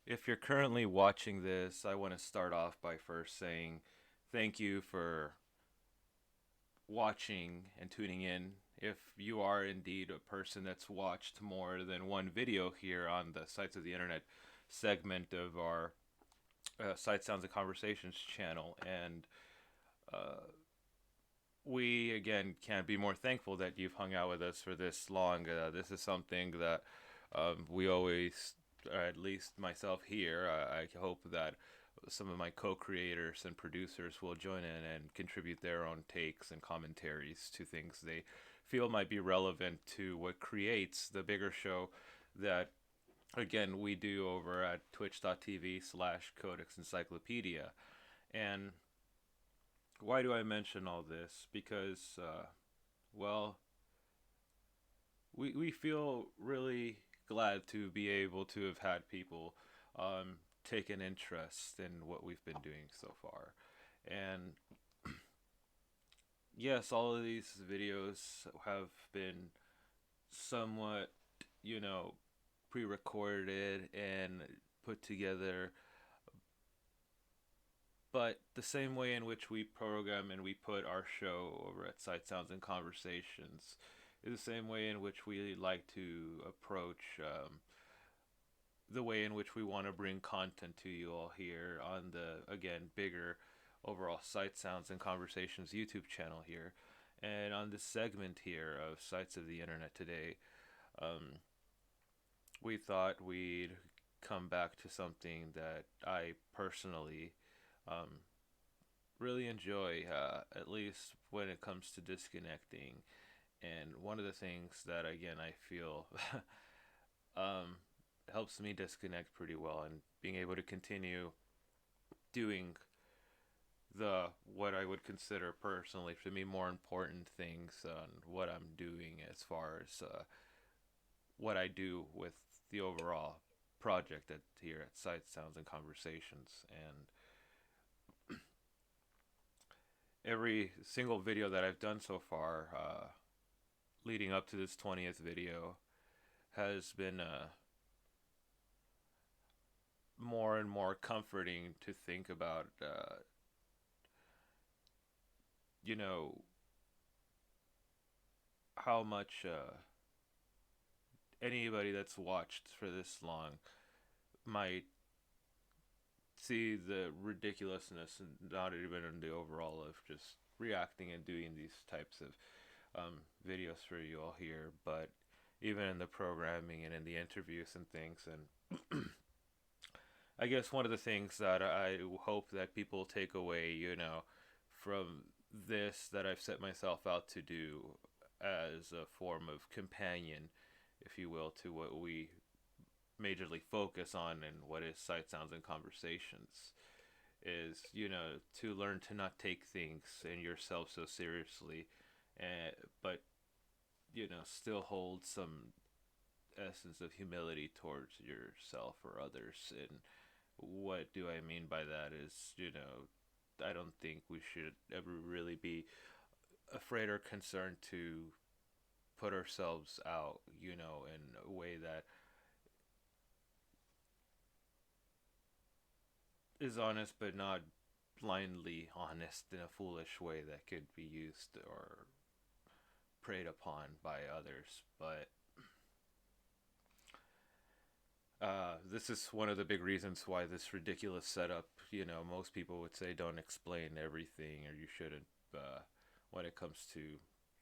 If you're currently watching this, I want to start off by first saying thank you for watching and tuning in. If you are indeed a person that's watched more than one video here on the Sites of the Internet segment of our Sight Sounds and Conversations channel, and uh, we again can't be more thankful that you've hung out with us for this long. This is something that we always, at least myself here, I hope that some of my co-creators and producers will join in and contribute their own takes and commentaries to things they feel might be relevant to what creates the bigger show that again we do over at twitch.tv/codex encyclopedia. And why do I mention all this? Because well, we feel really glad to be able to have had people take an interest in what we've been doing so far. And yes, all of these videos have been somewhat, you know, pre recorded and put together, but the same way in which we program and we put our show over at Sight Sounds and Conversations is the same way in which we like to approach the way in which we want to bring content to you all here on the again bigger overall Sight Sounds and Conversations YouTube channel here. And on this segment here of Sights of the Internet today, um, we thought we'd come back to something that I personally um, really enjoy, at least when it comes to disconnecting. And one of the things that, again, I feel um, helps me disconnect pretty well and being able to continue doing the what I would consider personally to me more important things on what I'm doing as far as what I do with the overall project at here at Sight Sounds and Conversations. And every single video that I've done so far, leading up to this 20th video, has been more and more comforting to think about. You know how much anybody that's watched for this long might see the ridiculousness and not even in the overall of just reacting and doing these types of videos for you all here, but even in the programming and in the interviews and things. And I guess one of the things that I hope that people take away, from this that I've set myself out to do as a form of companion, if you will, to what we majorly focus on and what is Sight Sounds and Conversations is, to learn to not take things and yourself so seriously, but, still hold some essence of humility towards yourself or others. And what do I mean by that is, I don't think we should ever really be afraid or concerned to put ourselves out, in a way that is honest but not blindly honest in a foolish way that could be used or preyed upon by others. But this is one of the big reasons why this ridiculous setup, most people would say don't explain everything or you shouldn't when it comes to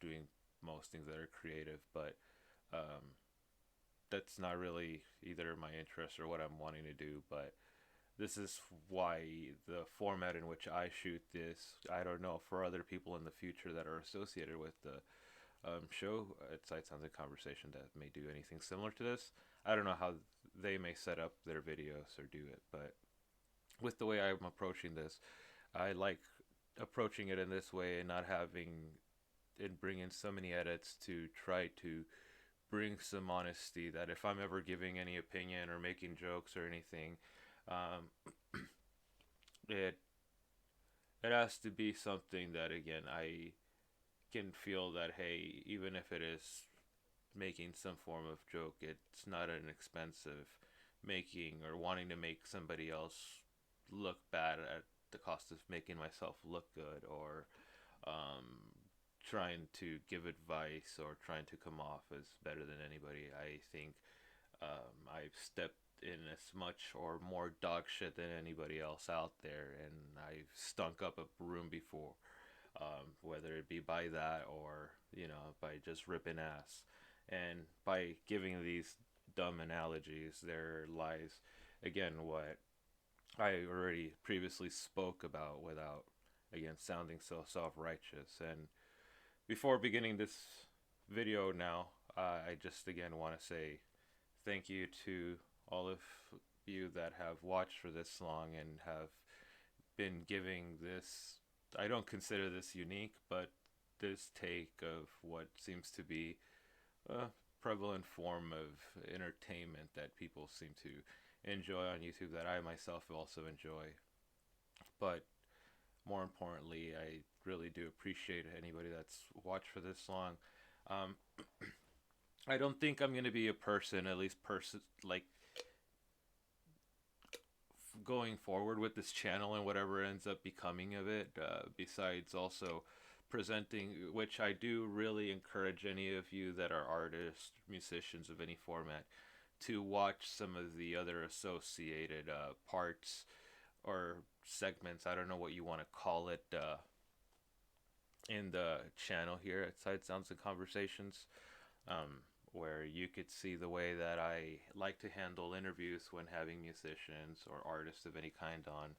doing most things that are creative. But um, that's not really either my interest or what I'm wanting to do. But this is why the format in which I shoot this, I don't know for other people in the future that are associated with the show at Sight Sounds and Conversation that may do anything similar to this. I don't know how they may set up their videos or do it, but with the way I'm approaching this, I like approaching it in this way and not having and bring in so many edits to try to bring some honesty that if I'm ever giving any opinion or making jokes or anything, um, it it has to be something that again I can feel that hey, even if it is making some form of joke, it's not an expensive making or wanting to make somebody else look bad at the cost of making myself look good, or um, trying to give advice or trying to come off as better than anybody. I think I've stepped in as much or more dog shit than anybody else out there, and I've stunk up a room before, whether it be by that or by just ripping ass. And by giving these dumb analogies, there lies again what I already previously spoke about without again sounding so self-righteous. And before beginning this video now, I just again want to say thank you to all of you that have watched for this long and have been giving this, I don't consider this unique, but this take of what seems to be a prevalent form of entertainment that people seem to enjoy on YouTube, that I myself also enjoy. But more importantly, I really do appreciate anybody that's watched for this long. Um, I don't think I'm gonna be a person, at least like going forward with this channel and whatever ends up becoming of it. Besides also presenting, which I do really encourage any of you that are artists, musicians of any format, to watch some of the other associated parts or segments. I don't know what you want to call it. In the channel here at Side Sounds and Conversations, where you could see the way that I like to handle interviews when having musicians or artists of any kind on.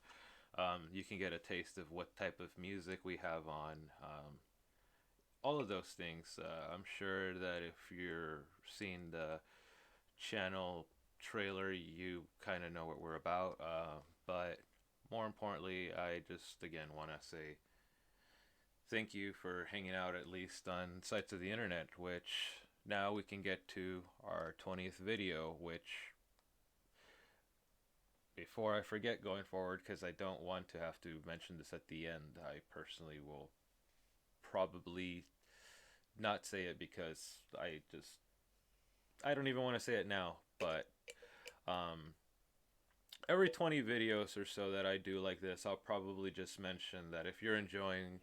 You can get a taste of what type of music we have on. All of those things. I'm sure that if you're seeing the channel trailer, you kind of know what we're about. But more importantly, I just again want to say thank you for hanging out at least on sites of the internet, which now we can get to our 20th video, which, before I forget going forward, because I don't want to have to mention this at the end, I personally will probably not say it because I don't even want to say it now, but every 20 videos or so that I do like this, I'll probably just mention that if you're enjoying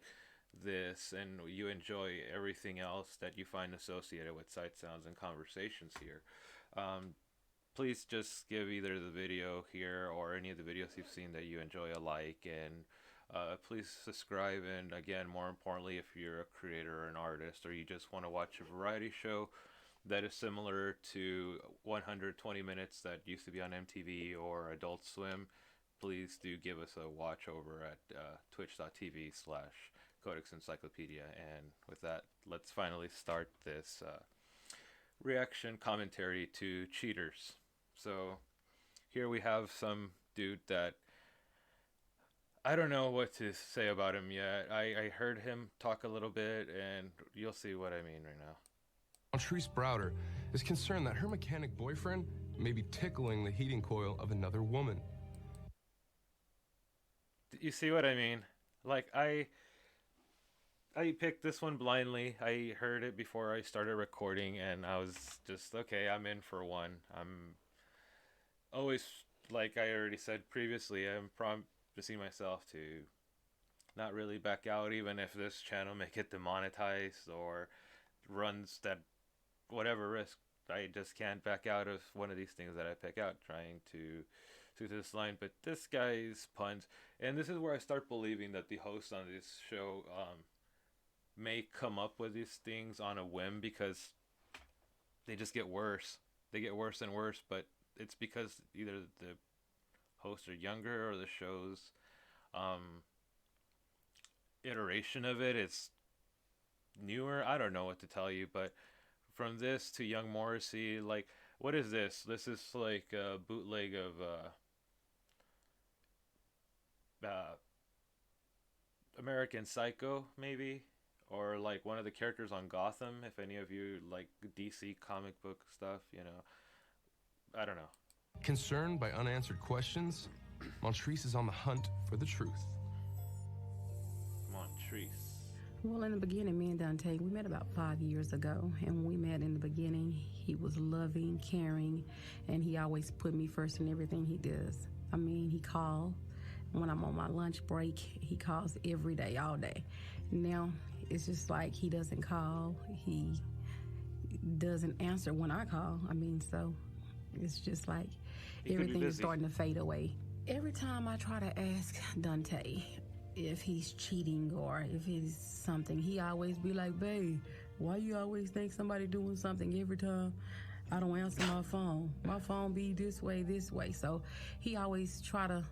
this and you enjoy everything else that you find associated with Sight Sounds and Conversations here, please just give either the video here or any of the videos you've seen that you enjoy a like, and please subscribe. And again, more importantly, if you're a creator or an artist, or you just want to watch a variety show that is similar to 120 Minutes that used to be on MTV or Adult Swim, please do give us a watch over at twitch.tv/Codex Encyclopedia. And with that, let's finally start this reaction commentary to Cheaters. So here we have some dude that I don't know what to say about him yet. I heard him talk a little bit, and you'll see what I mean right now. Montrese Browder is concerned that her mechanic boyfriend may be tickling the heating coil of another woman. You see what I mean? Like, I picked this one blindly. I heard it before I started recording, and I was just, okay, I'm in for one. I'm always, like I already said previously, I'm promising myself to not really back out, even if this channel may get demonetized or runs that whatever risk. I just can't back out of one of these things that I pick out, trying to this line. But this guy's puns, and this is where I start believing that the host on this show may come up with these things on a whim, because they just get worse. They get worse and worse, but it's because either the hosts are younger or the show's iteration of it is newer. I don't know what to tell you, but from this to Young Morrissey, like, what is this? This is like a bootleg of American Psycho, maybe, or like one of the characters on Gotham, if any of you like DC comic book stuff, I don't know. Concerned by unanswered questions, Montrese is on the hunt for the truth. Montrese. Well, in the beginning, me and Dante, we met about 5 years ago. And when we met in the beginning, he was loving, caring, and he always put me first in everything he does. I mean, he called when I'm on my lunch break. He calls every day, all day. Now, it's just like he doesn't call. He doesn't answer when I call. I mean, so it's just like He could be everything is busy. starting to fade away. Every time I try to ask Dante if he's cheating or if he's something, he always be like, babe, why you always think somebody doing something every time I don't answer my phone? My phone be this way, this way. So he always try to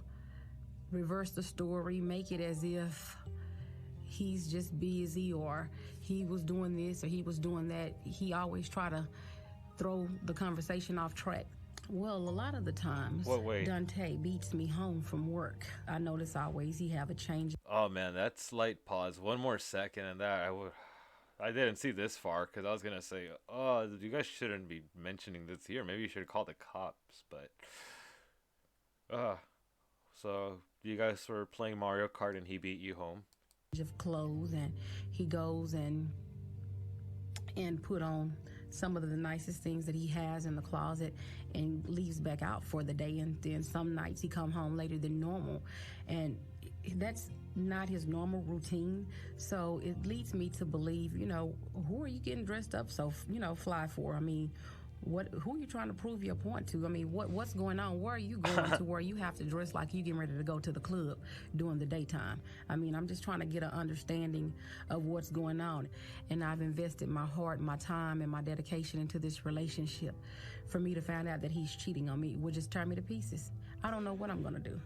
reverse the story, make it as if he's just busy or he was doing this or he was doing that. He always try to throw the conversation off track. Well, a lot of the times, What way? Dante beats me home from work. I notice always he have a change. Oh man, that slight pause. One more second, and that I didn't see this far because I was gonna say, oh, you guys shouldn't be mentioning this here. Maybe you should call the cops. But, so you guys were playing Mario Kart and he beat you home. Of clothes, and he goes and put on some of the nicest things that he has in the closet and leaves back out for the day. And then some nights he come home later than normal, and that's not his normal routine. So it leads me to believe, who are you getting dressed up so fly for? I mean, who are you trying to prove your point to? I mean, what's going on? Where are you going to where you have to dress like you getting ready to go to the club during the daytime? I mean, I'm just trying to get an understanding of what's going on. And I've invested my heart, my time, and my dedication into this relationship. For me to find out that he's cheating on me would just tear me to pieces. I don't know what I'm going to do.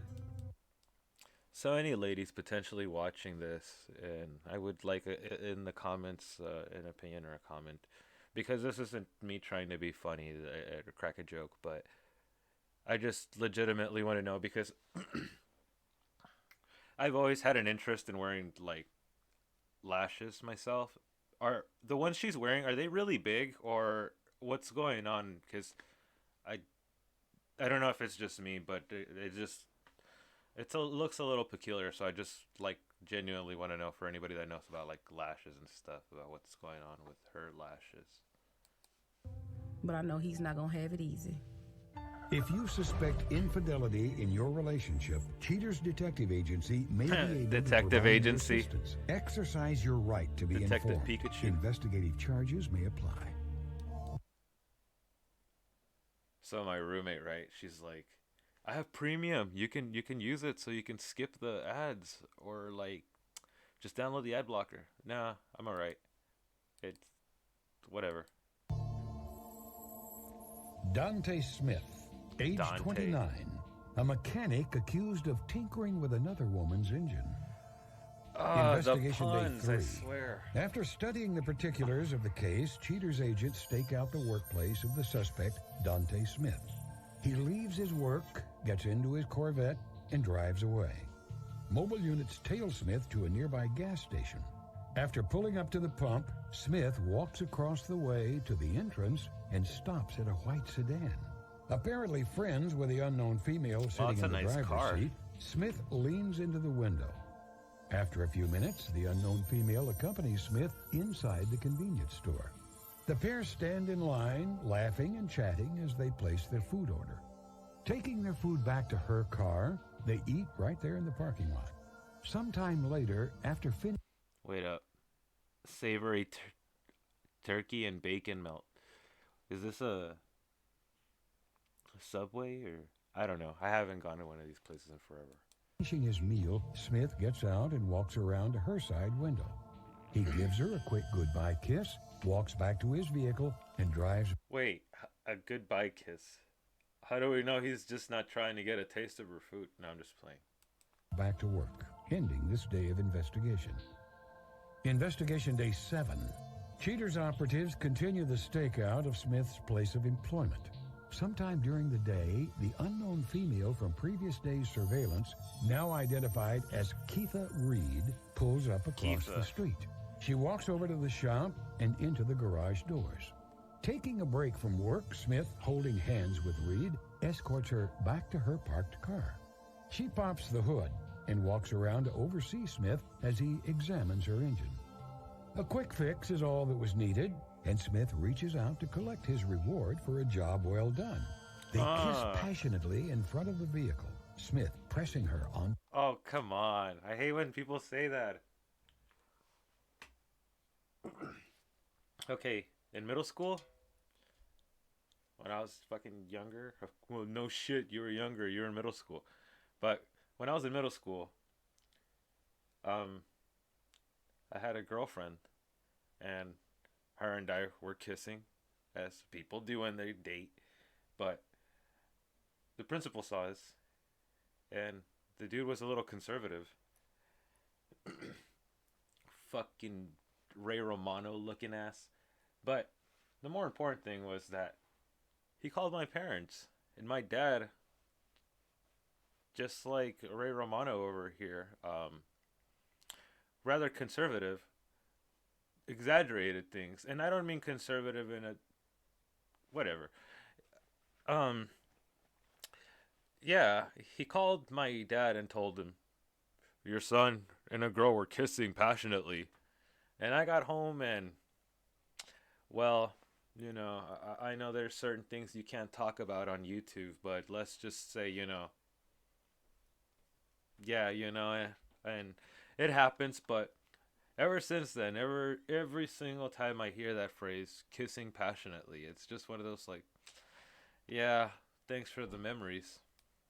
So any ladies potentially watching this, and I would like in the comments an opinion or a comment, because this isn't me trying to be funny or crack a joke, but I just legitimately want to know because I've always had an interest in wearing like lashes myself. Are the ones she's wearing, are they really big or what's going on? Because I I don't know if it's just me, but it just looks a little peculiar. So I just like genuinely want to know for anybody that knows about like lashes and stuff about what's going on with her lashes. But I know he's not going to have it easy. If you suspect infidelity in your relationship, Cheaters Detective Agency may be able Detective to provide Agency. assistance. Exercise your right to be Detective informed. Pikachu. Investigative charges may apply. So my roommate, right? She's like, I have premium. You can use it so you can skip the ads or like just download the ad blocker. Nah, I'm alright. It's whatever. Dante Smith, age 29, a mechanic accused of tinkering with another woman's engine. Investigation the puns, day 3. I swear. After studying the particulars of the case, Cheaters agents stake out the workplace of the suspect, Dante Smith. He leaves his work, gets into his Corvette, and drives away. Mobile units tail Smith to a nearby gas station. After pulling up to the pump, Smith walks across the way to the entrance and stops at a white sedan. Apparently friends with the unknown female sitting in the driver's seat, Smith leans into the window. After a few minutes, the unknown female accompanies Smith inside the convenience store. The pair stand in line, laughing and chatting as they place their food order. Taking their food back to her car, they eat right there in the parking lot. Sometime later, after finishing... Wait up. Savory turkey and bacon melt. Is this a Subway or... I don't know. I haven't gone to one of these places in forever. Finishing his meal, Smith gets out and walks around to her side window. He gives her a quick goodbye kiss, walks back to his vehicle, and drives... Wait, a goodbye kiss. How do we know he's just not trying to get a taste of her food? No, I'm just playing. Back to work, ending this day of investigation. Investigation day 7. Cheaters operatives continue the stakeout of Smith's place of employment. Sometime during the day, the unknown female from previous day's surveillance, now identified as Keitha Reed, pulls up across the street. She walks over to the shop and into the garage doors. Taking a break from work, Smith, holding hands with Reed, escorts her back to her parked car. She pops the hood and walks around to oversee Smith as he examines her engine. A quick fix is all that was needed, and Smith reaches out to collect his reward for a job well done. They kiss passionately in front of the vehicle, Smith pressing her on. Oh, come on. I hate when people say that. Okay, in middle school, when I was fucking younger, well, no shit, you were younger, you were in middle school. But when I was in middle school, I had a girlfriend, and her and I were kissing, as people do when they date. But the principal saw us, and the dude was a little conservative. Fucking Ray Romano looking ass. But the more important thing was that he called my parents, and my dad, just like Ray Romano over here, rather conservative, exaggerated things. And I don't mean conservative in a whatever. Yeah, he called my dad and told him, your son and a girl were kissing passionately. And I got home and, well, you know, I know there's certain things you can't talk about on YouTube, but let's just say, you know, yeah, you know, and it happens. But ever since then, every single time I hear that phrase, kissing passionately, it's just one of those like, yeah, thanks for the memories,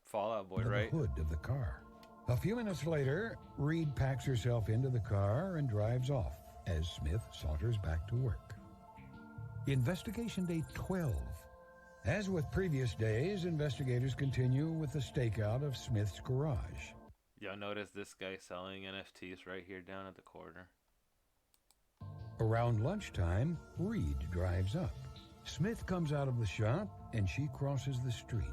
Fallout Boy, right? The hood of the car. A few minutes later, Reed packs herself into the car and drives off as Smith saunters back to work. Investigation day 12. As with previous days, investigators continue with the stakeout of Smith's garage. Y'all notice this guy selling NFTs right here down at the corner? Around lunchtime, Reed drives up. Smith comes out of the shop and she crosses the street.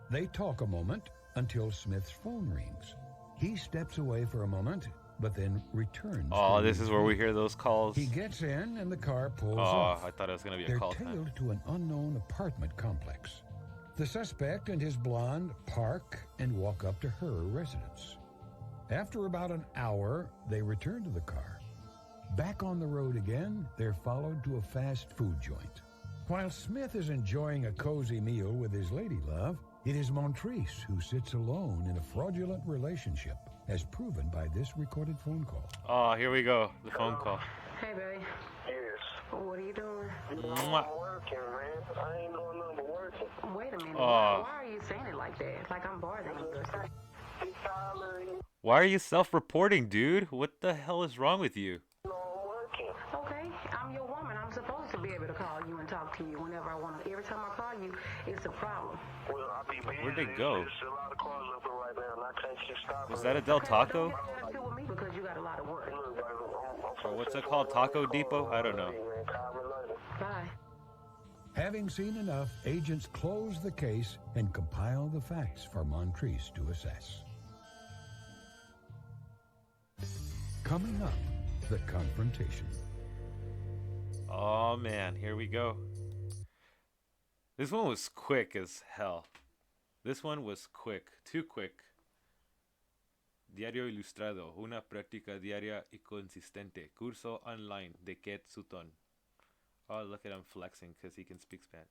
They talk a moment until Smith's phone rings. He steps away for a moment, but then returns. Oh, this is where we hear those calls. He gets in and the car pulls Oh, off. I thought it was going to be a They're call tailed time. to an unknown apartment complex. The suspect and his blonde park and walk up to her residence. After about an hour, they return to the car. Back on the road again, they're followed to a fast food joint. While Smith is enjoying a cozy meal with his lady love, it is Montrese who sits alone in a fraudulent relationship, as proven by this recorded phone call. Oh, here we go. The phone call. Hey, baby. Yes. What are you doing? Mwah. I'm working, man. I ain't doing nothing but working. Wait a minute. Oh. Why are you saying it like that? Like I'm bothering you or something. He tired. Why are you self-reporting, dude? What the hell is wrong with you? No, I'm working. Okay, I'm your woman. I'm supposed to be able to call you and talk to you whenever I want to. Every time I call you, it's a problem. Well, I be busy. Where'd they go? There's a lot of cars up there right now, and I can't keep stopping. Was that a Del Taco? Don't get upset with me because you got a lot of work. Look, baby, Or what's it called? Taco Depot? I don't know. Man, call me later. Bye. Having seen enough, agents close the case and compile the facts for Montrese to assess. Coming up, the confrontation. Oh, man. Here we go. This one was quick as hell. This one was quick. Too quick. Diario Ilustrado. Una práctica diaria y consistente. Curso online de Ket Sutton. Oh, look at him flexing because he can speak Spanish.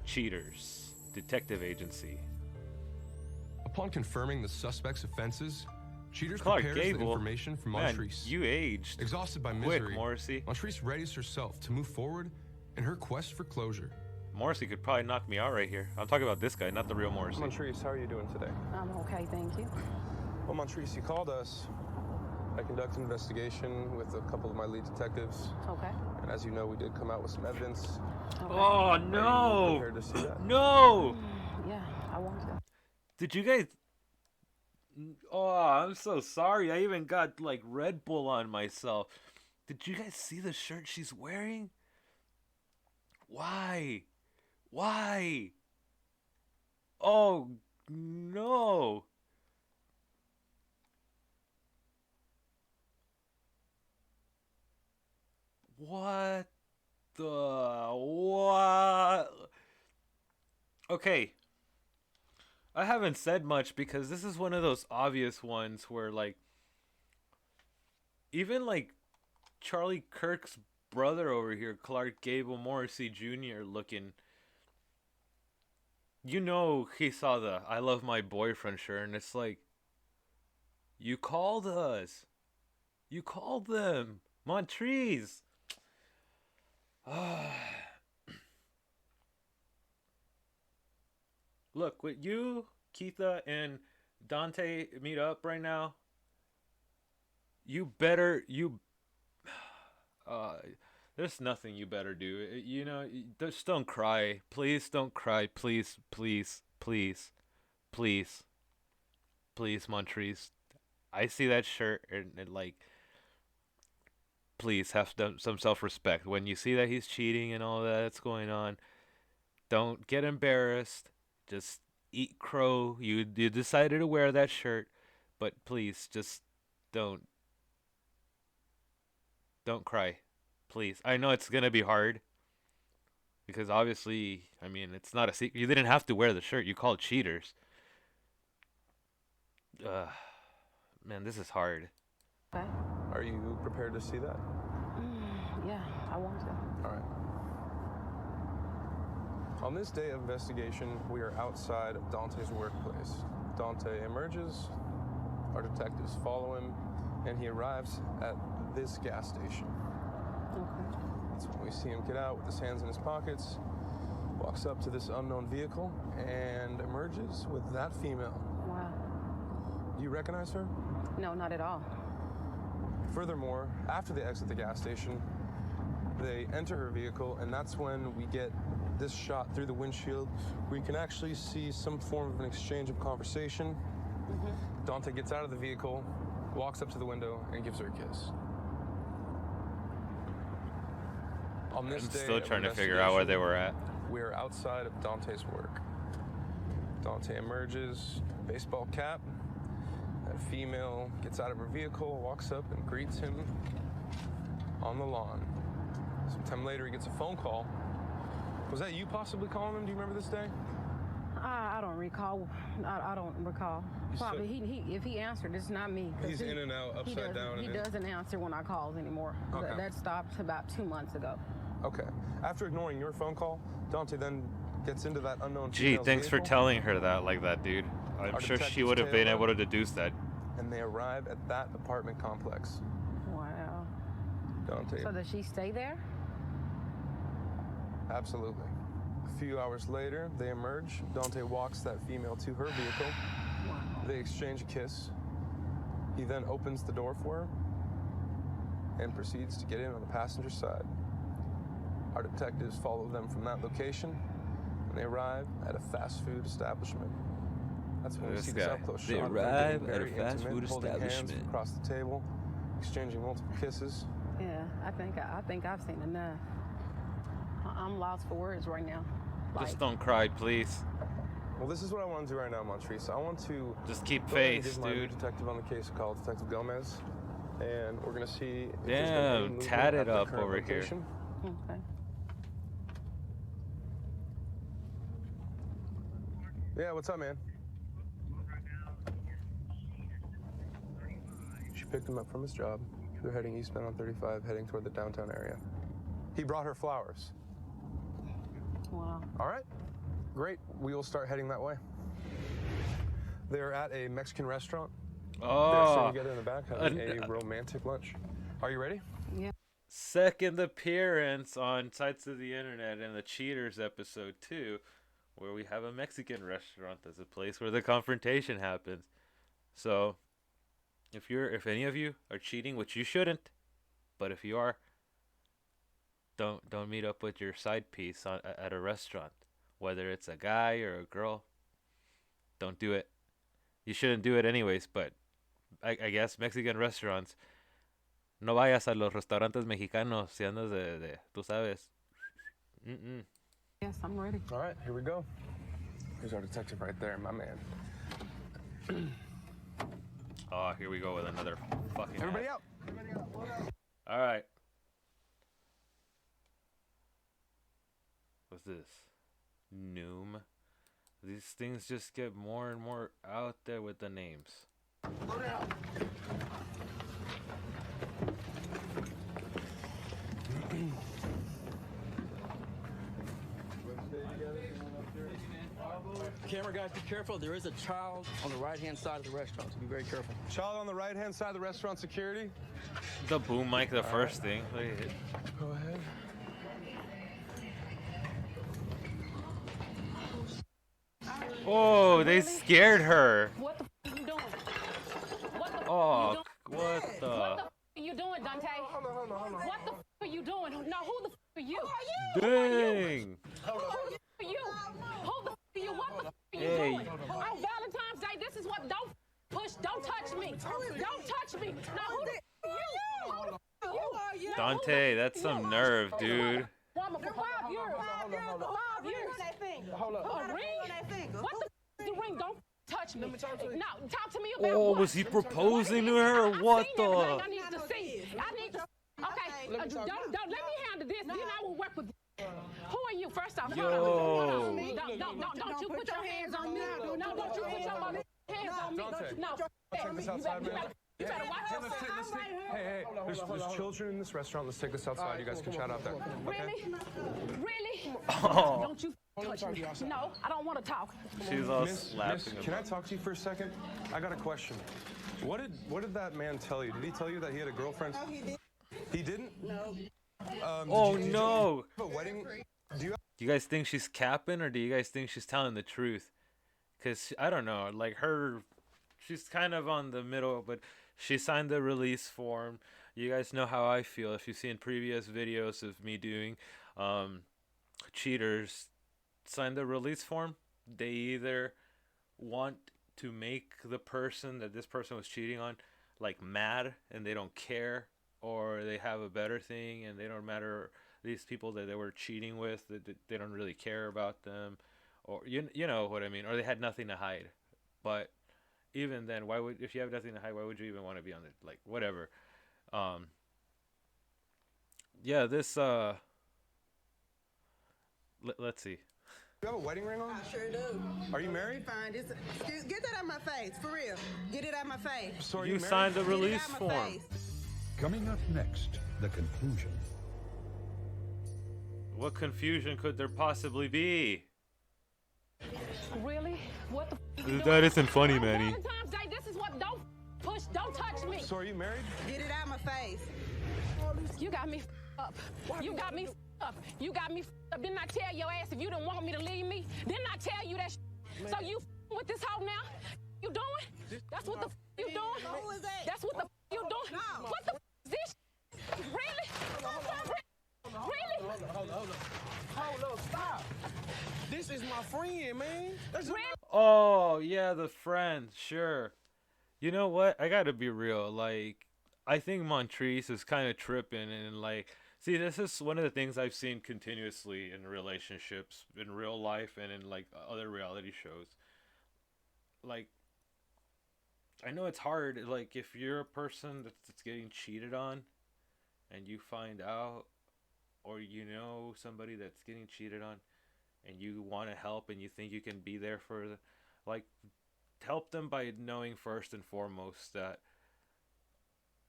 Cheaters. Detective Agency. Upon confirming the suspect's offenses, Cheaters Clark prepares the Gable. information from Man, Montrese. you aged. Exhausted by Quick, misery, Morrissey. Montrese readies herself to move forward in her quest for closure. Morrissey could probably knock me out right here. I'm talking about this guy, not the real Morrissey. Montrese, how are you doing today? I'm okay, thank you. Well, Montrese, you called us. I conducted an investigation with a couple of my lead detectives, Okay. and as you know, we did come out with some evidence. Oh, Are you no. prepared to see that? No. Yeah, I want to. Did you guys... Oh, I'm so sorry. I even got, like, Red Bull on myself. Did you guys see the shirt she's wearing? Why? Why? Oh, no. What the... What? Okay. I haven't said much because this is one of those obvious ones where, like, even like Charlie Kirk's brother over here, Clark Gable Morrissey Jr. looking. You know, he saw the "I love my boyfriend" shirt, and it's like, you called us. You called them. Montrese. Look, with you, Keitha, and Dante meet up right now, you better, there's nothing you better do. You know, just don't cry. Please don't cry. Please, please, please, please, please, Montrese. I see that shirt and like, please have some self-respect. When you see that he's cheating and all that's going on, don't get embarrassed. Just eat crow. You decided to wear that shirt, but please just don't cry. Please. I know it's going to be hard because obviously, I mean, it's not a secret. You didn't have to wear the shirt. You called cheaters. Man, this is hard. Okay. Are you prepared to see that? Yeah, I want to. All right. On this day of investigation, we are outside of Dante's workplace. Dante emerges, our detectives follow him, and he arrives at this gas station. Okay. That's when we see him get out with his hands in his pockets, walks up to this unknown vehicle, and emerges with that female. Wow. Do you recognize her? No, not at all. Furthermore, after they exit the gas station, they enter her vehicle, and that's when we get this shot through the windshield. We can actually see some form of an exchange of conversation. Dante gets out of the vehicle, walks up to the window, and gives her a kiss. On this I'm day still of trying to figure out where they were at. we are outside of Dante's work. Dante emerges, baseball cap. That female gets out of her vehicle, walks up and greets him on the lawn. Sometime later, he gets a phone call. Was that you possibly calling him? Do you remember this day? I don't recall. I don't recall. Probably he if he answered, it's not me. 'Cause He's in and out, upside down. He doesn't answer when I calls anymore. Okay. That stopped about 2 months ago. Okay. After ignoring your phone call, Dante then gets into that unknown Gee, female's thanks for vehicle, telling her that like that, dude. I'm Our sure she detectives would have been tail able to up. deduce that. and they arrive at that apartment complex. Wow. Dante, So does she stay there? absolutely. A few hours later, they emerge. Dante walks that female to her vehicle. They exchange a kiss. He then opens the door for her and proceeds to get in on the passenger side. Our detectives follow them from that location, and they arrive at a fast food establishment. That's when we This see this guy. up-close They shot of them arrive getting at a very fast intimate, food holding hands establishment. across the table, exchanging multiple kisses. Yeah, I think I've seen enough. I'm lost for words right now. Just don't cry, please. Well, this is what I want to do right now, Montrese. I want to Just keep go ahead and face, give my dude. detective on the case a call, Detective Gomez, and we're gonna see if there's been any Damn, movement tatted at their up current over here. location. Okay. Yeah, what's up, man? She picked him up from his job. They're heading eastbound on 35, heading toward the downtown area. He brought her flowers. Wow. All right, great. We will start heading that way. They're at a Mexican restaurant. They're Oh, sitting together in the back having a romantic lunch. Are you ready? Yeah. second appearance on Sites of the Internet in the Cheaters episode 2, where we have a Mexican restaurant as a place where the confrontation happens. So, if any of you are cheating, which you shouldn't, but if you are, don't meet up with your side piece at a restaurant, whether it's a guy or a girl. Don't do it. You shouldn't do it anyways, but I guess Mexican restaurants. No vayas a los restaurantes mexicanos si andas de tú sabes. Mm-mm. Yes, I'm ready. All right, here we go. Here's our detective right there, my man. Oh, here we go with another fucking. Everybody ad. out. All right. What's this? Noom. These things just get more and more out there with the names. Camera guys, be careful. There is a child on the right-hand side of the restaurant, so be very careful. Child on the right-hand side of the restaurant security. The boom mic, the first thing. Look at it. Go ahead. Oh, they scared her. What the f you doing? What the f Oh, you doing? what the? What the f are you doing, Dante? Hold on. What the f are you doing? No, who the f are you? Dang. Who are you? Who the f are you? What the f are you Hey. doing? On Valentine's Day, this is what, don't push, don't touch me. Don't touch me. No, who the f are you? Who the f are you? Dante, that's some nerve, dude. Woman for 5 years. 5 years. Hold up. A ring? What the f is the ring? Don't touch me. No, talk to me about Oh, what? was he proposing to her? What I've seen everything the? I need to see. I need to. Okay, don't let me handle this. Then I will work with. Who are you? First off, hold on. Don't you put your hands on me. No, don't you put your hands on me. No. Check this outside, man. You better watch yourself. Hey, there's children in this restaurant. Let's take this outside. You guys can chat out there. Okay? Really? Oh, Don't you touch me. No, I don't want to talk. she's all Miss, slapping can I him. talk to you for a second? I got a question. What did that man tell you? Did he tell you that he had a girlfriend? No, he didn't. He didn't? No. Oh did you no! have a wedding? Do you Do you guys think she's capping, or do you guys think she's telling the truth? Cause I don't know, like she's kind of on the middle, but she signed the release form. You guys know how I feel. If you've seen previous videos of me doing cheaters sign the release form, they either want to make the person that this person was cheating on like mad and they don't care, or they have a better thing and they don't matter, these people that they were cheating with, that they don't really care about them, or you know what I mean, or they had nothing to hide. But even then, why would, if you have nothing to hide, why would you even want to be on it? Like, whatever. Yeah, this let's see. have a wedding ring on? I sure do. Are you married? Fine. Get that out of my face, for real. Get it out of my face. So are You married? signed the Get it release out my form. face. Coming up next, the conclusion. What confusion could there possibly be? Really? What the f you That doing? isn't funny, On Manny. Valentine's Day, this is what, don't push, don't touch me. So are you married? Get it out of my face. You got me up. You got me up. You got me up. Didn't I tell your ass if you didn't want me to leave me? Didn't I tell you that? So you with this hoe now? You doing? That's what the you doing? Who is that? That's what the you doing? No. What the is this? Really? Really? Hold up, stop. This is my friend, man. That's Really? Oh, yeah, the friend, sure. You know what? I gotta be real. Like, I think Montrese is kind of tripping, and like, see, this is one of the things I've seen continuously in relationships, in real life, and in like other reality shows. Like, I know it's hard. Like, if you're a person that's getting cheated on, and you find out, or you know somebody that's getting cheated on, and you want to help, and you think you can be there for the, like, help them by knowing first and foremost that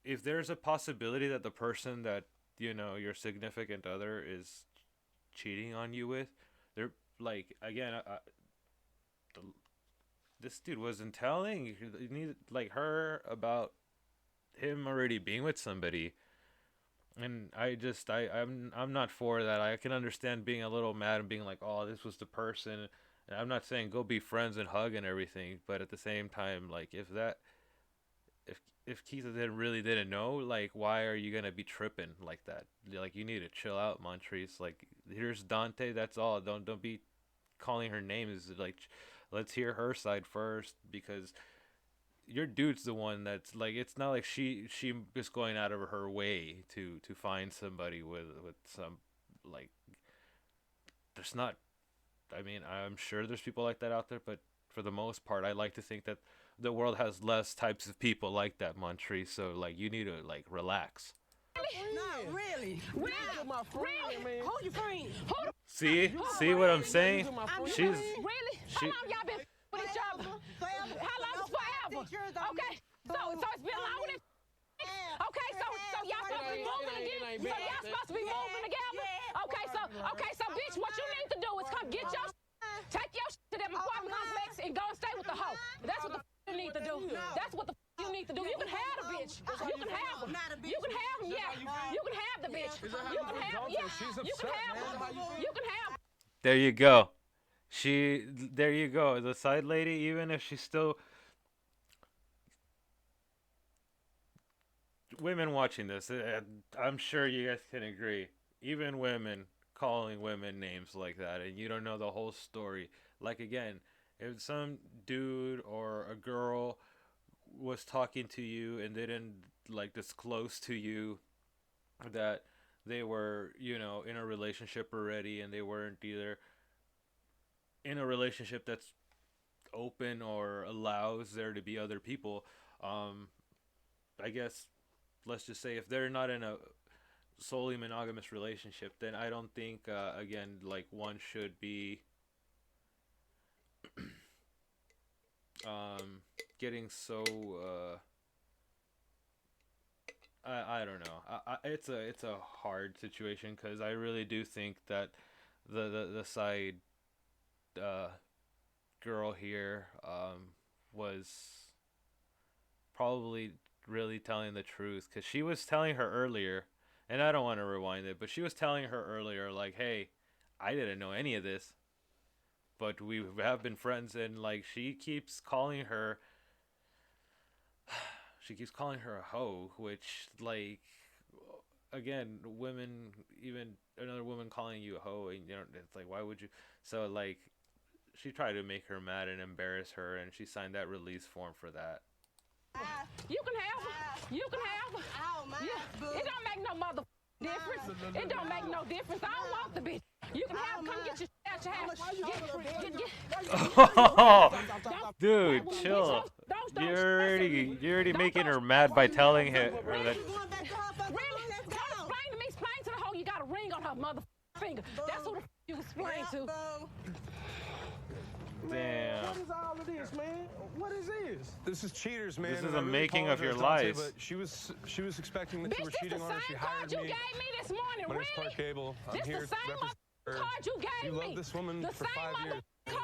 if there's a possibility that the person that, you know, your significant other is cheating on you with, they're like, again, this dude wasn't telling you need like her about him already being with somebody. And I'm not for that. I can understand being a little mad and being like, oh, this was the person. And I'm not saying go be friends and hug and everything, but at the same time, like, if Keith really didn't know, like, why are you gonna be tripping like that? Like, you need to chill out, Montrese. Like, here's Dante. That's all. Don't be calling her names. Like, let's hear her side first, because your dude's the one that's like, it's not like she is going out of her way to find somebody with some, like, there's not, I mean, I'm sure there's people like that out there, but for the most part, I like to think that the world has less types of people like that, Montrese. So, like, you need to, like, relax. No, really. Really? my friend, man. Who your friend? See what I'm saying? She's Really? How long y'all been with each other? Forever. How long is forever? 6 years on Okay, me. so it's been long with it. Okay, so y'all supposed to be moving together. So y'all supposed to be moving together. Okay, so bitch, what you need to do is come get your take your to them apartment complex She's You upset, can have man. her. You can have her. There you go. There you go. The side lady, even if she's still. Women watching this, I'm sure you guys can agree. Even women calling women names like that, and you don't know the whole story. Like, again, if some dude or a girl was talking to you and they didn't like disclose to you that they were, in a relationship already, and they weren't either in a relationship that's open or allows there to be other people, I guess, let's just say, if they're not in a solely monogamous relationship, then I don't think, again, like, one should be getting so I don't know. It's a hard situation, because I really do think that the side girl here was probably really telling the truth, because she was telling her earlier, and I don't want to rewind it, but she was telling her earlier, like, hey, I didn't know any of this, but we have been friends, and like she keeps calling her a hoe, which, like, again, women, even another woman calling you a hoe, and it's like, why would you? So, like, she tried to make her mad and embarrass her, and she signed that release form for that. You can have her. You can have her. Oh, my It don't make no mother difference. It don't make no difference. I don't want the bitch. You can have her. Come get your shit out your house. Dude, chill. You're already making her mad by telling her that. Really? Don't explain to me. Explain to the hoe you got a ring on her mother finger. That's who the you explain to. Damn. What is all of this, man? What is this? This is cheaters, man. This is and a I really making of your apologize, Dante, lies. But she was expecting that Bitch, you were this cheating the on her. She same card hired you me. gave me this morning. My name's Really? Clark Gable. I'm This here the same to represent her. card you gave You me. loved this woman The for same 5 years. card.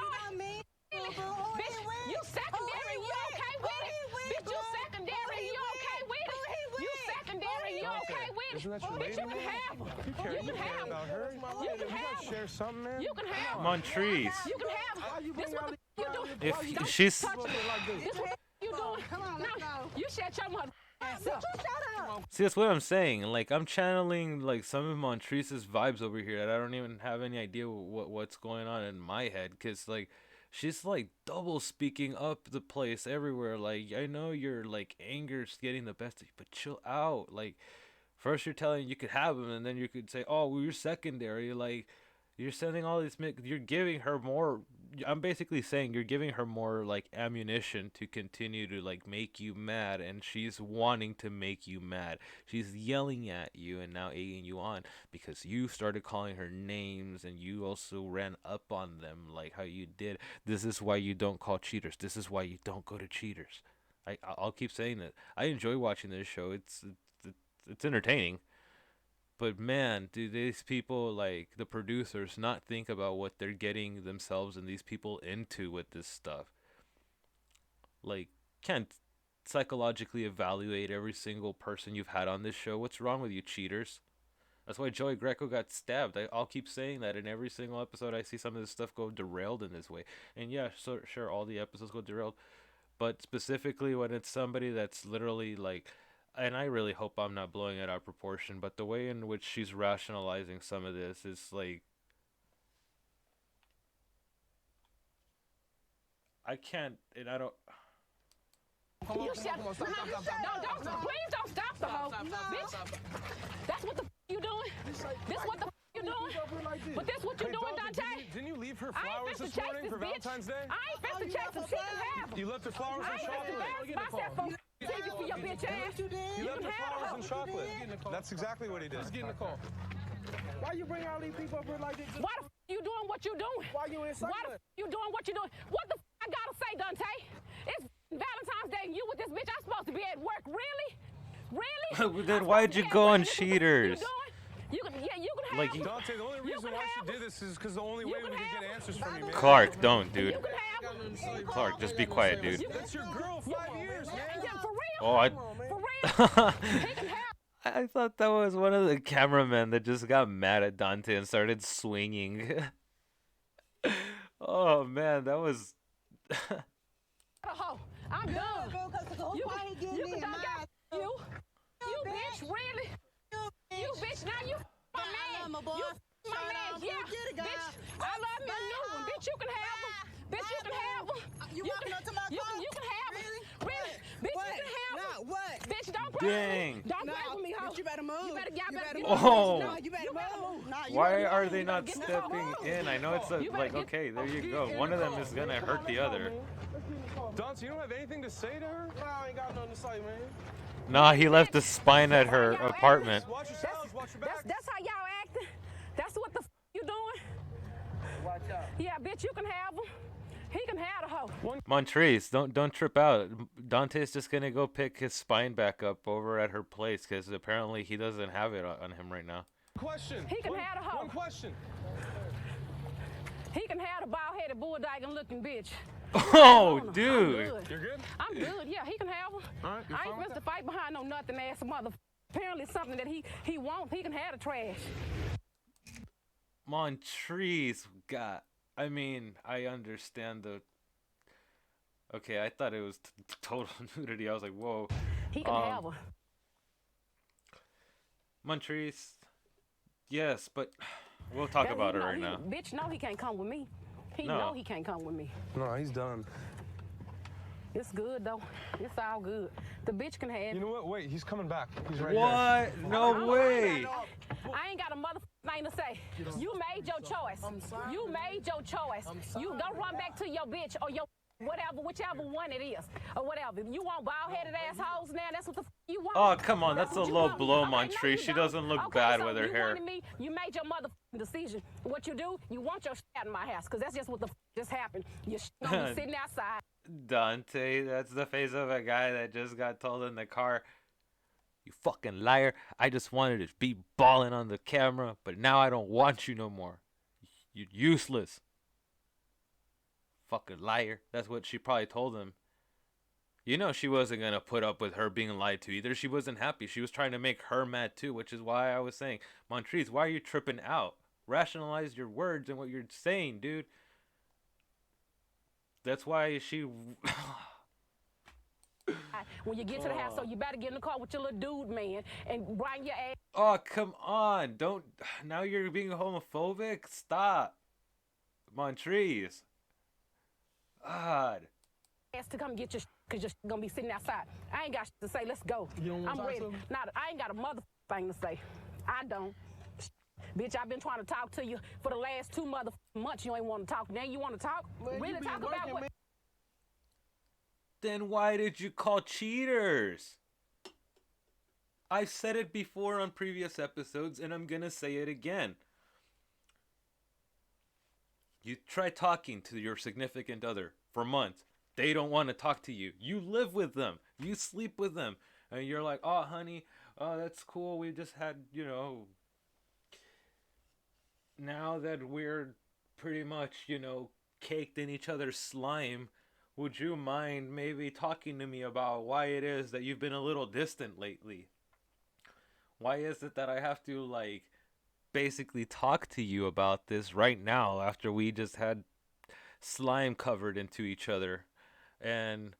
Bitch, you secondary, you okay with it? Bitch, you secondary, you okay with it? You secondary, you okay with it? Isn't that your Bitch, lady, you can man? have her. You care, You you can care have about her. her. You can We have gotta her. share something, man. You can have her. Montrese. You can have her. This what the you doing? If Don't she's touch her. This what you doing? Come on, let's No, go. you shut your mother ass up. Shut up. See, that's what I'm saying. Like, I'm channeling like some of Montrese's vibes over here that I don't even have any idea what's going on in my head, because like she's like double speaking up the place everywhere. Like, I know you're like anger's getting the best of you, but chill out. Like, first you're telling you could have him, and then you could say, oh, well, you're secondary. Like, you're sending all this you're giving her more. I'm basically saying you're giving her more like ammunition to continue to like make you mad, and she's wanting to make you mad. She's yelling at you and now egging you on because you started calling her names, and you also ran up on them like how you did. This is why you don't call cheaters. This is why you don't go to cheaters. I'll keep saying that. I enjoy watching this show. It's entertaining. But man, do these people, like the producers, not think about what they're getting themselves and these people into with this stuff? Like, can't psychologically evaluate every single person you've had on this show. What's wrong with you, cheaters? That's why Joey Greco got stabbed. I'll keep saying that in every single episode. I see some of this stuff go derailed in this way. And yeah, so, sure, all the episodes go derailed. But specifically when it's somebody that's literally like... And I really hope I'm not blowing it out of proportion, but the way in which she's rationalizing some of this is like... I can't... And I don't... You shut up. Please don't stop the hoe. Bitch, that's what the you doing? This what the you doing? But this what you doing, Dante? Didn't you leave her I ain't flowers finna this chase morning this for bitch. Valentine's Day? I ain't finna chase them. She can have them. You left her flowers I and ain't finna chocolate. embarrass myself on TV for your bitch ass. You You left can her have flowers her. and chocolate. That's exactly what he did. Let's get in the car. Why you bring all these people up here like this? Why the you doing what you doing? Why you inside? Why the you doing what you doing? What the I gotta say, Dante? It's Valentine's Day and you with this bitch. I'm supposed to be at work. Really? Really? Then I'm why'd supposed to you be at go work, on and this is what Cheaters? You can have Like, them. Dante, the only reason can why have she did this is because the only way we could get answers from you, man. Clark, don't, dude. You can have them. Clark, just be quiet, dude. That's your girl, 5 years, man. Yeah, for real. Oh, I... For real. He can have I thought that was one of the cameramen that just got mad at Dante and started swinging. Oh man, that was. Oh, I'm done. Why he getting You in can my you, you bitch, really? You bitch, now you my man. my boy. You my man, yeah. Get it, Bitch, I love me a new one. Bitch, you can have him. Bitch, you can have him. You walking up to my car? You can have him. Really? Bitch, What? you can have him. No, what? Bitch, don't play Dang. with me. Don't play with me, ho. Bitch, you better move. You better get Oh. No, you better move. No, you Why better are move. they You not better get stepping in? I know it's a, You better like, get- okay, there you go. One of them is gonna hurt the other. Dante, you don't have anything to say to her? No, I ain't got nothing to say, man. Nah, he left the spine at her Y'all apartment. Watch yourselves, watch your back. That's how y'all acting. That's what the you doing. Watch out. Yeah, bitch, you can have him. He can have the hoe. Montrese, don't trip out. Dante's just gonna go pick his spine back up over at her place because apparently he doesn't have it on him right now. Question. He can have the hoe. One question. He can have the bald-headed, bulldogging looking bitch. Oh, I'm dude. good. You're good? I'm good. Yeah, he can have her. All right, you're I fine ain't with supposed to fight behind no nothing ass mother. Apparently something that he wants. He can have the trash. Montrese got. I mean, I understand the. Okay, I thought it was total nudity. I was like, whoa. He can have her. Montrese. Yes, but we'll talk That- about it no, right he- now. Bitch, no, he can't come with me. He No. know he can't come with me. No, he's done. It's good though. It's all good. The bitch can have. You know what? Wait, he's coming back. He's right here. What? No way. I ain't got a motherfucking thing to say. You made your choice. You made your choice. You go run back to your bitch or your whatever, whichever one it is, or whatever. You want bald-headed assholes now? That's what the you want. Oh, come on. That's a what you low want. blow, Okay, no, Montrese. you She don't. doesn't look Okay, bad so with her you hair. wanted me, you made your motherfucking decision. What you do, you want your shit out of my house, because that's just what the just happened. Your shit gonna be sitting outside. Dante, that's the face of a guy that just got told in the car, "You fucking liar. I just wanted to be balling on the camera, but now I don't want you no more. You're useless. Fucking liar." That's what she probably told him. You know she wasn't going to put up with her being lied to either. She wasn't happy. She was trying to make her mad too, which is why I was saying, Montrese, why are you tripping out? Rationalize your words and what you're saying, dude. That's why she... When you get to the house, so you better get in the car with your little dude, man, and bring your ass. Oh, come on. Don't... Now you're being homophobic? Stop. Montrese. God. To come get your because you're gonna be sitting outside. I ain't got to say, let's go. You don't wanna I'm talk ready. to him? Not, I ain't got a mother thing to say. I don't. Bitch, I've been trying to talk to you for the last 2 months. You ain't want to talk. Now you want to talk? Man, really you be talk about working, what? man. Then why did you call cheaters? I've said it before on previous episodes, and I'm gonna say it again. You try talking to your significant other for months. They don't want to talk to you. You live with them. You sleep with them. And you're like, oh, honey, oh, that's cool. We just had, now that we're pretty much, caked in each other's slime, would you mind maybe talking to me about why it is that you've been a little distant lately? Why is it that I have to, basically talk to you about this right now after we just had slime covered into each other? And,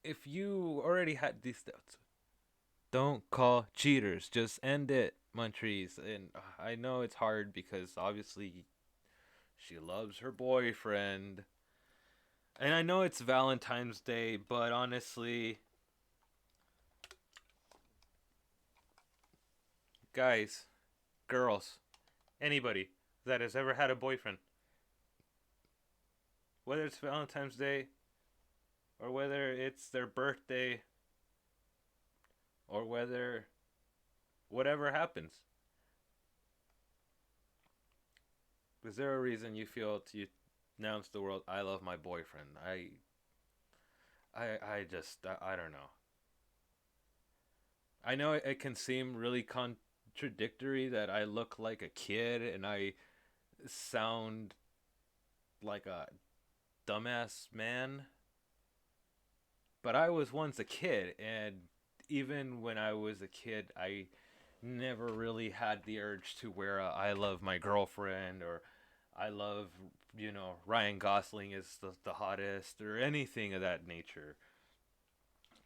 if you already had these doubts, don't call cheaters. Just end it, Montrese. And I know it's hard because obviously she loves her boyfriend. And I know it's Valentine's Day, but honestly, guys, girls, anybody that has ever had a boyfriend, whether it's Valentine's Day or whether it's their birthday or whatever happens, is there a reason you feel to announce to the world, I love my boyfriend? I don't know. I know it can seem really contradictory that I look like a kid and I sound like a dumbass man. But I was once a kid, and even when I was a kid, I never really had the urge to wear a "I love my girlfriend" or "I love, Ryan Gosling is the hottest" or anything of that nature.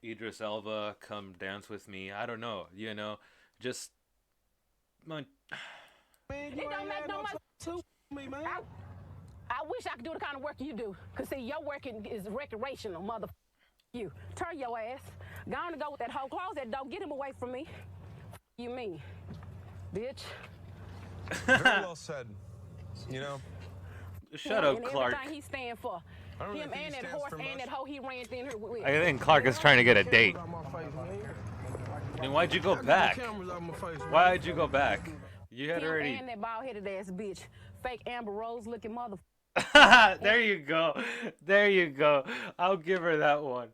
Idris Elba, come dance with me. I don't know, just my. Man, It you don't ain't make had no no much. to me, man. I wish I could do the kind of work you do. Cause see, your work is recreational, mother. You turn your ass. Go on and go with that whole closet. Don't get him away from me. You mean, bitch? Very well said. You know, Shut Him up, and Clark. everything he stand for. I don't really Him think he and that stands horse for and much. that hoe he ran in here with. I think Clark is trying to get a date. Cameras out my face, man. Then why'd you go I got back? the cameras out my face, man. Why'd you go back? You had Him already. and that bald-headed ass bitch, fake Amber Rose looking mother. There you go. There you go. I'll give her that one.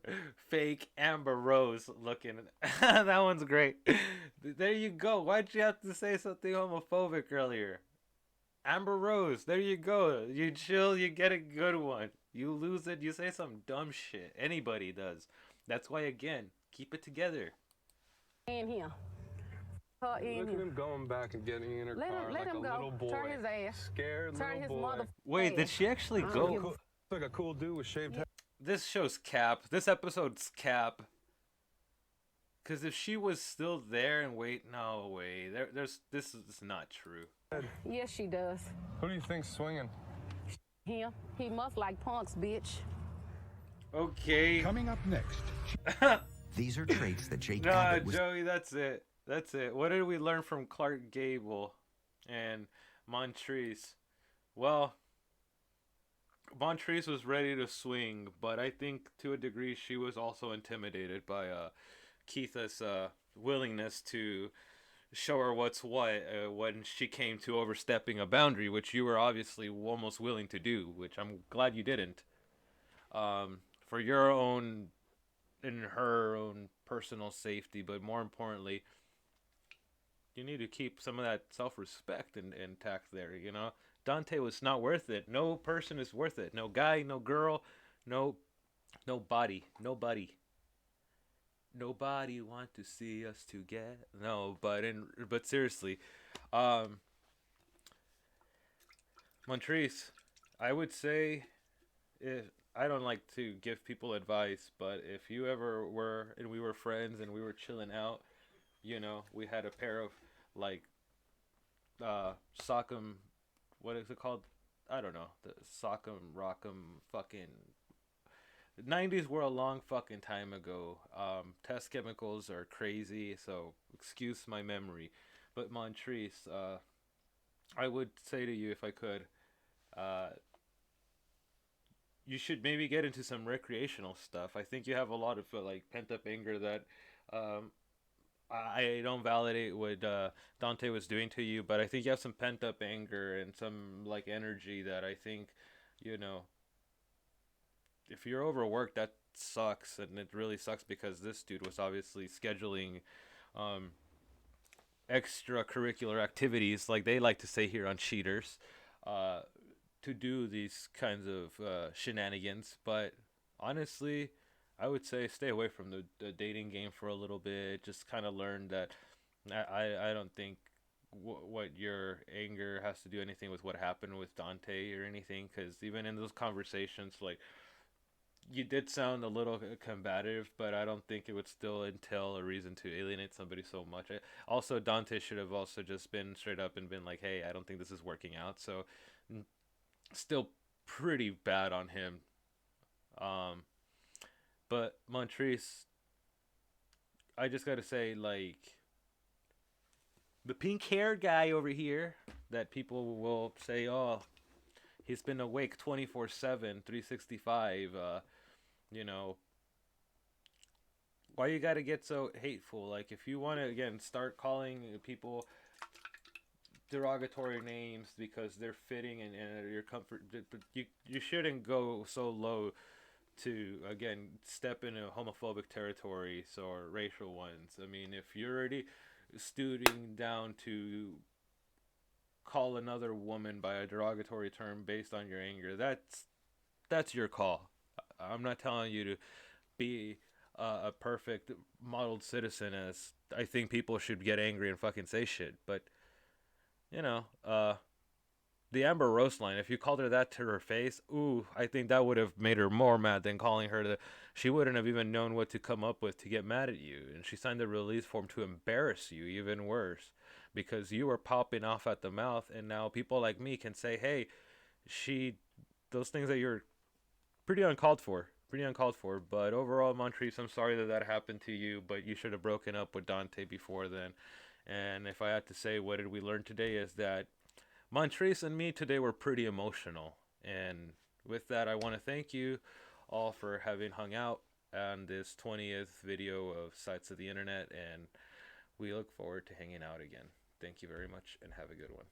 Fake Amber Rose looking. That one's great. There you go. Why'd you have to say something homophobic earlier? Amber Rose. There you go. You chill, you get a good one. You lose it, you say some dumb shit. Anybody does. That's why, again, keep it together. And him. Her and Look at him. him going back and getting in her Let car him, like let a him go. little boy. Turn his ass. Scared Turn little his boy. mother. Wait, did she actually I don't go? give a Looks like a cool dude with shaved head. This show's cap. This episode's cap. Because if she was still there and no way. This is not true. Yes, she does. Who do you think's swinging? Him. He must like punks, bitch. Okay. Coming up next, These are traits that Jake Nah, Abbott was Joey, that's it. That's it. What did we learn from Clark Gable and Montrese? Well, Montrese was ready to swing, but I think to a degree she was also intimidated by Keitha's willingness to show her what's what when she came to overstepping a boundary, which you were obviously almost willing to do, which I'm glad you didn't. For your own and her own personal safety, but more importantly, you need to keep some of that self-respect intact there, Dante was not worth it. No person is worth it. No guy, no girl, nobody. Nobody want to see us together. No, but seriously, Montrese, I would say, I don't like to give people advice, but if you ever were and we were friends and we were chilling out, we had a pair of sock'em, what is it called? I don't know. The sock'em, rock'em, fucking 90s were a long fucking time ago. Test chemicals are crazy, so excuse my memory. But Montrese, I would say to you if I could, you should maybe get into some recreational stuff. I think you have a lot of pent up anger that I don't validate what Dante was doing to you, but I think you have some pent up anger and some energy that I think, if you're overworked, that sucks, and it really sucks because this dude was obviously scheduling extracurricular activities, like they like to say here on Cheaters, to do these kinds of shenanigans. But honestly, I would say stay away from the dating game for a little bit. Just kind of learn that I don't think what your anger has to do anything with what happened with Dante or anything, because even in those conversations, you did sound a little combative, but I don't think it would still entail a reason to alienate somebody so much. Also, Dante should have also just been straight up and been like, hey, I don't think this is working out. So still pretty bad on him. But Montrese, I just gotta say, the pink-haired guy over here that people will say, oh, he's been awake 24/7, 365, why you gotta get so hateful? If you want to, again, start calling people derogatory names because they're fitting and your comfort, but you shouldn't go so low to, again, step into homophobic territories or racial ones. I mean, if you're already stooping down to call another woman by a derogatory term based on your anger, that's your call. I'm not telling you to be a perfect modeled citizen as I think people should get angry and fucking say shit. But you know, the Amber Roast line, if you called her that to her face, ooh, I think that would have made her more mad than calling her the. She wouldn't have even known what to come up with to get mad at you. And she signed the release form to embarrass you, even worse, because you were popping off at the mouth, and now people like me can say, hey, those things that you're pretty uncalled for. Pretty uncalled for. But overall, Montrese, I'm sorry that happened to you, but you should have broken up with Dante before then. And if I had to say, what did we learn today is that Montrese and me today were pretty emotional. And with that, I want to thank you all for having hung out on this 20th video of Sights of the Internet. And we look forward to hanging out again. Thank you very much and have a good one.